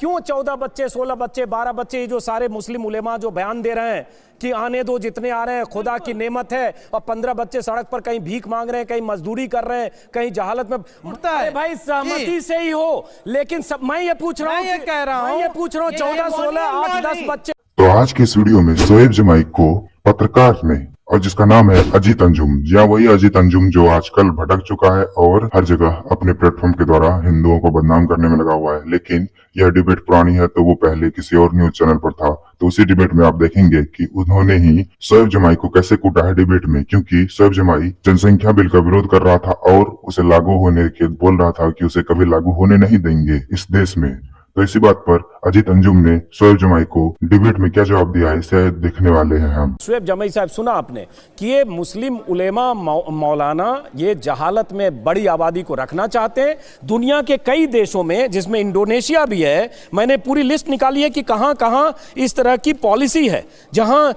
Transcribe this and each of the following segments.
क्यों 14 बच्चे, 16 बच्चे, 12 बच्चे, ये जो सारे मुस्लिम उलेमा जो बयान दे रहे हैं कि आने दो, जितने आ रहे हैं खुदा की नेमत है, और 15 बच्चे सड़क पर कहीं भीख मांग रहे हैं, कहीं मजदूरी कर रहे हैं, कहीं जहालत में उठता है। भाई सहमति से ही हो, लेकिन सब मैं ये पूछ रहा हूँ, ये कह रहा हूँ, ये पूछ रहा हूँ 14, 16, 8, 10 बच्चे। तो आज की इस वीडियो में शोएब जमाई को पत्रकार ने, और जिसका नाम है अजीत अंजुम, या वही अजीत अंजुम जो आजकल भटक चुका है और हर जगह अपने प्लेटफॉर्म के द्वारा हिंदुओं को बदनाम करने में लगा हुआ है। लेकिन यह डिबेट पुरानी है, तो वो पहले किसी और न्यूज चैनल पर था। तो उसी डिबेट में आप देखेंगे कि उन्होंने ही शोएब जमाई को कैसे कूटा है डिबेट में, क्योंकि शोएब जमाई जनसंख्या बिल का विरोध कर रहा था और उसे लागू होने के बोल रहा था कि उसे कभी लागू होने नहीं देंगे इस देश में। तो इसी बात पर अजीत अंजुम ने शोएब जमाई को डिबेट में क्या जवाब दिया है, इसे देखने वाले हैं हम। शोएब जमाई साहब, सुना आपने कि ये मुस्लिम उलेमा मौलाना ये जहालत में बड़ी आबादी को रखना चाहते हैं। दुनिया के कई देशों में, जिसमें इंडोनेशिया भी है, मैंने पूरी लिस्ट निकाली है कि कहां कहां इस तरह की पॉलिसी है, जहां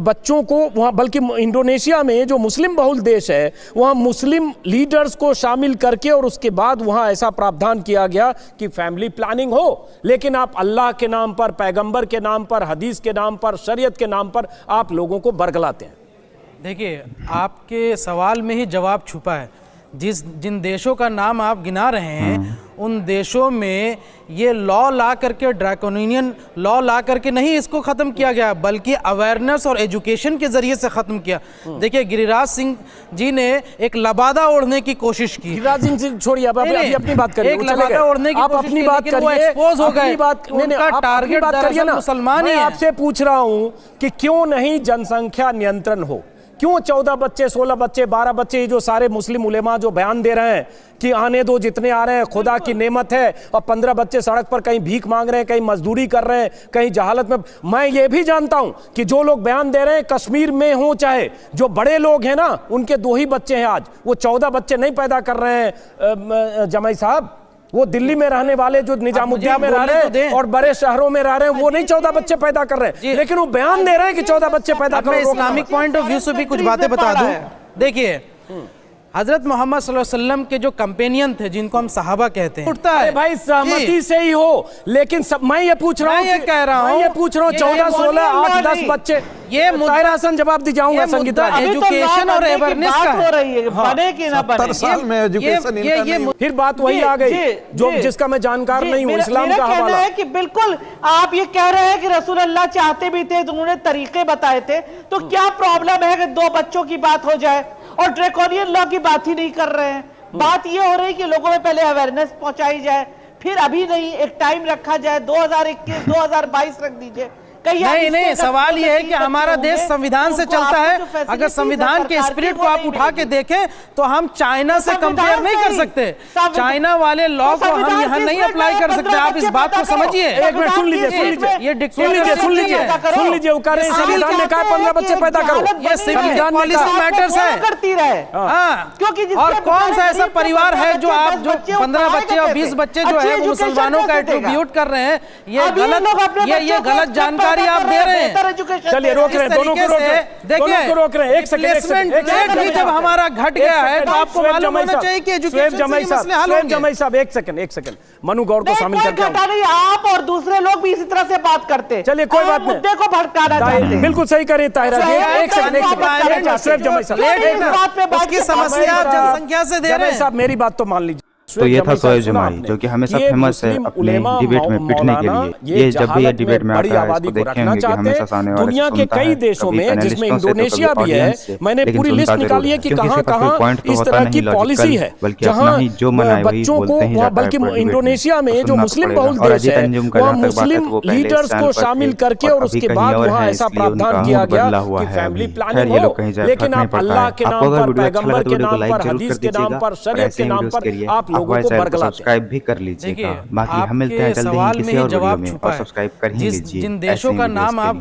बच्चों को वहां, बल्कि इंडोनेशिया में जो मुस्लिम बहुल देश है, वहां मुस्लिम लीडर्स को शामिल करके और उसके बाद वहां ऐसा प्रावधान किया गया कि फैमिली प्लानिंग हो। लेकिन आप अल्लाह के नाम पर, पैगंबर के नाम पर, हदीस के नाम पर, शरीयत के नाम पर आप लोगों को बरगलाते हैं। देखिए, आपके सवाल में ही जवाब छुपा है। जिन देशों का नाम आप गिना रहे हैं, उन देशों में ये लॉ ला करके, ड्रैकोनियन लॉ ला करके नहीं इसको ख़त्म किया गया, बल्कि अवेयरनेस और एजुकेशन के ज़रिए से ख़त्म किया। देखिए, गिरिराज सिंह जी ने एक लबादा ओढ़ने की कोशिश की। गिरिराज सिंह जी छोड़िए, आप अपनी बात करिए। एक लबादा ओढ़ने की आप कोशिश अपनी की, बात लेकिन वो करिए, एक्सपोज हो गए। उनका टारगेट दरअसल मुसलमान ही है। आपसे पूछ रहा हूं कि क्यों नहीं जनसंख्या नियंत्रण हो, क्यों 14 बच्चे, 16 बच्चे, 12 बच्चे, ये जो सारे मुस्लिम उलेमा जो बयान दे रहे हैं कि आने दो, जितने आ रहे हैं खुदा की नेमत है, और 15 बच्चे सड़क पर कहीं भीख मांग रहे हैं, कहीं मजदूरी कर रहे हैं, कहीं जहालत में। मैं ये भी जानता हूं कि जो लोग बयान दे रहे हैं, कश्मीर में हो चाहे जो बड़े लोग हैं ना, उनके 2 ही बच्चे हैं आज, वो 14 बच्चे नहीं पैदा कर रहे हैं। जमाई साहब, वो दिल्ली में रहने वाले जो निजामुद्दीन में रह रहे हैं और बड़े शहरों में रह रहे हैं, वो नहीं 14 बच्चे पैदा कर रहे हैं, लेकिन वो बयान दे रहे हैं कि 14 बच्चे पैदा कर रहे हैं। इस्लामिक पॉइंट ऑफ व्यू से भी कुछ बातें बता दूं। देखिए, हजरत मोहम्मद सल्लल्लाहु अलैहि वसल्लम के जो कंपेनियन थे, जिनको हम सहाबा कहते हैं, उठता है। भाई सहमति से ही हो, लेकिन मैं ये पूछ रहा हूँ, ये कह रहा हूँ, ये पूछ रहा हूँ 14, 16, 8, 10 बच्चे, ये ताहिरा हसन जवाब दी जाऊंगा। संगीता, एजुकेशन और अवेयरनेस का हो रही है, बने कि ना बने। 70 साल में एजुकेशन, फिर बात वही आ गई जो जिसका मैं जानकार नहीं हूँ, इस्लाम का हवाला है कि बिल्कुल आप ये कह रहे हैं कि रसूल अल्लाह चाहते भी थे, तो उन्होंने तरीके बताए थे, तो क्या प्रॉब्लम है कि 2 बच्चों की बात हो जाए और ड्रैकोनियन लॉ की बात ही नहीं कर रहे हैं। बात ये हो रही है कि लोगों में पहले अवेयरनेस पहुंचाई जाए, फिर अभी नहीं, एक टाइम रखा जाए, 2021, 2022 रख दीजिए। नहीं, सवाल ये है कि हमारा देश संविधान से चलता है। अगर संविधान के स्पिरिट को आप उठा के देखें तो हम चाइना से कंपेयर नहीं कर सकते। चाइना वाले लॉ को हम यहाँ नहीं अप्लाई कर सकते। आप इस बात को समझिए। एक मिनट सुन लीजिए, सुन लीजिए, वो कह रहे हैं संविधान ने कहा 15 बच्चे पैदा करो, ये संविधान पॉलिसी मैटर्स है करती रहे। क्योंकि और कौन सा ऐसा परिवार है जो आप जो 15 बच्चे और 20 बच्चे जो है मुसलमानों का एट्रीब्यूट कर रहे हैं? ये गलत जानकारी आप दे रहे हैं। चलिए रोक रहे हैं, दोनों को रोक रहे हैं। एक सेकंड, जब हमारा घट गया है तो आपको मालूम होना चाहिए कि एजुकेशन से मसले हल होंगे। जमाई साहब, एक सेकंड, मनु गौर को शामिल करके नहीं, आप और दूसरे लोग भी इसी तरह से बात करते हैं। चलिए कोई बात नहीं, मुद्दे को भड़काना चाहते हैं। बिल्कुल सही करें ताहिरा जी। एक सेकंड, शोएब जमाई साहब, उसकी समस्या आप जनसंख्या से दे रहे हैं। साहब मेरी बात तो मान लीजिए। तो ये था शोएब जमाई, जो कि हमेशा फेमस है अपने डिबेट में पिटने के लिए। ये जब भी ये डिबेट में आता है, इसको देखे होंगे कि हमेशा सामने वाले दुनिया के कई देशों में, जिसमें इंडोनेशिया भी है, मैंने पूरी लिस्ट निकाली है कि कहां कहां इस तरह की पॉलिसी है, जहां बच्चों को, बल्कि इंडोनेशिया में जो मुस्लिम बहुल देश है, वहां मुस्लिम लीडर्स को शामिल करके और उसके बाद वहां ऐसा प्रावधान किया गया कि फैमिली प्लानिंग हो। लेकिन आप अल्लाह के नाम पर, पैगंबर के नाम पर, हदीस के नाम पर, शरीयत के नाम पर आप सब्सक्राइब भी कर लीजिएगा। बाकी हम मिलते हैं जल्दी ही किसी और वीडियो में, और सब्सक्राइब कर ही लीजिए। जिन देशों का नाम आप